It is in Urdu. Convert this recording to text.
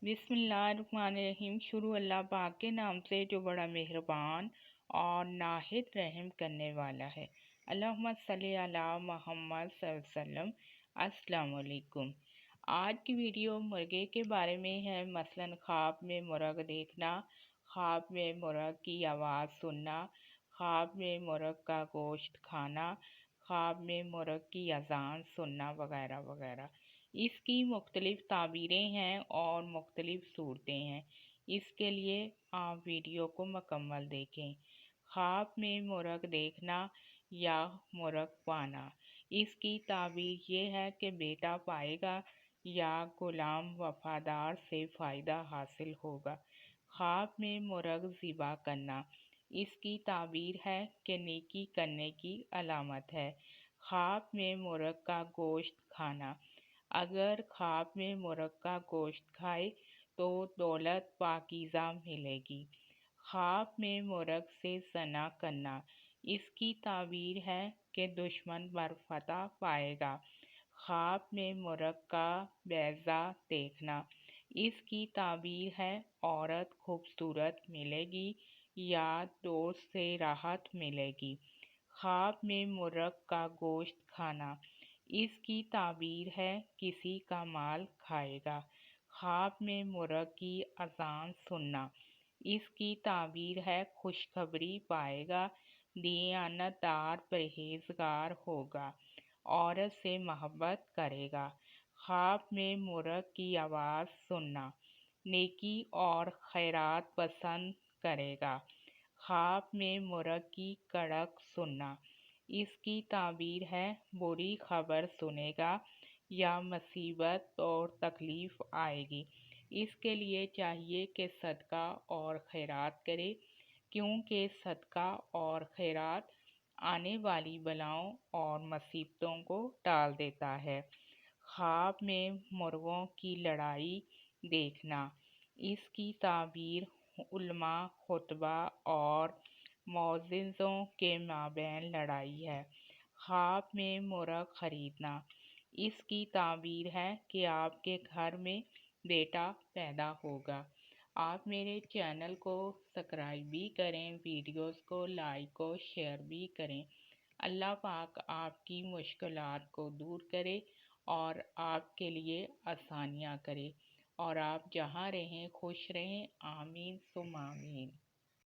بسم اللہ الرحمن الرحیم۔ شروع اللہ پاک کے نام سے جو بڑا مہربان اور نہایت رحم کرنے والا ہے۔ اللہم صلی علی محمد صلی اللہ علیہ وسلم۔ السلام علیکم۔ آج کی ویڈیو مرغے کے بارے میں ہے، مثلاً خواب میں مرغ دیکھنا، خواب میں مرغ کی آواز سننا، خواب میں مرغ کا گوشت کھانا، خواب میں مرغ کی اذان سننا وغیرہ وغیرہ۔ اس کی مختلف تعبیریں ہیں اور مختلف صورتیں ہیں، اس کے لیے آپ ویڈیو کو مکمل دیکھیں۔ خواب میں مرغ دیکھنا یا مرغ پانا، اس کی تعبیر یہ ہے کہ بیٹا پائے گا یا غلام وفادار سے فائدہ حاصل ہوگا۔ خواب میں مرغ ذبح کرنا، اس کی تعبیر ہے کہ نیکی کرنے کی علامت ہے۔ خواب میں مرغ کا گوشت کھانا، اگر خواب میں مرغ کا گوشت کھائے تو دولت پاکیزہ ملے گی۔ خواب میں مرغ سے زنا کرنا، اس کی تعبیر ہے کہ دشمن پر فتح پائے گا۔ خواب میں مرغ کا بیضہ دیکھنا، اس کی تعبیر ہے عورت خوبصورت ملے گی یا دوست سے راحت ملے گی۔ خواب میں مرغ کا گوشت کھانا، اس کی تعبیر ہے کسی کا مال کھائے گا۔ خواب میں مرغ کی اذان سننا، اس کی تعبیر ہے خوشخبری پائے گا، دیانت دار پرہیزگار ہوگا، عورت سے محبت کرے گا۔ خواب میں مرغ کی آواز سننا، نیکی اور خیرات پسند کرے گا۔ خواب میں مرغ کی کڑک سننا، اس کی تعبیر ہے بری خبر سنے گا یا مصیبت اور تکلیف آئے گی۔ اس کے لیے چاہیے کہ صدقہ اور خیرات کرے، کیونکہ صدقہ اور خیرات آنے والی بلاؤں اور مصیبتوں کو ٹال دیتا ہے۔ خواب میں مرغوں کی لڑائی دیکھنا، اس کی تعبیر علماء، خطبہ اور معززوں کے مابین لڑائی ہے۔ خواب میں مرغ خریدنا، اس کی تعبیر ہے کہ آپ کے گھر میں بیٹا پیدا ہوگا۔ آپ میرے چینل کو سبسکرائب بھی کریں، ویڈیوز کو لائک و شیئر بھی کریں۔ اللہ پاک آپ کی مشکلات کو دور کرے اور آپ کے لیے آسانیاں کرے، اور آپ جہاں رہیں خوش رہیں۔ آمین ثم آمین۔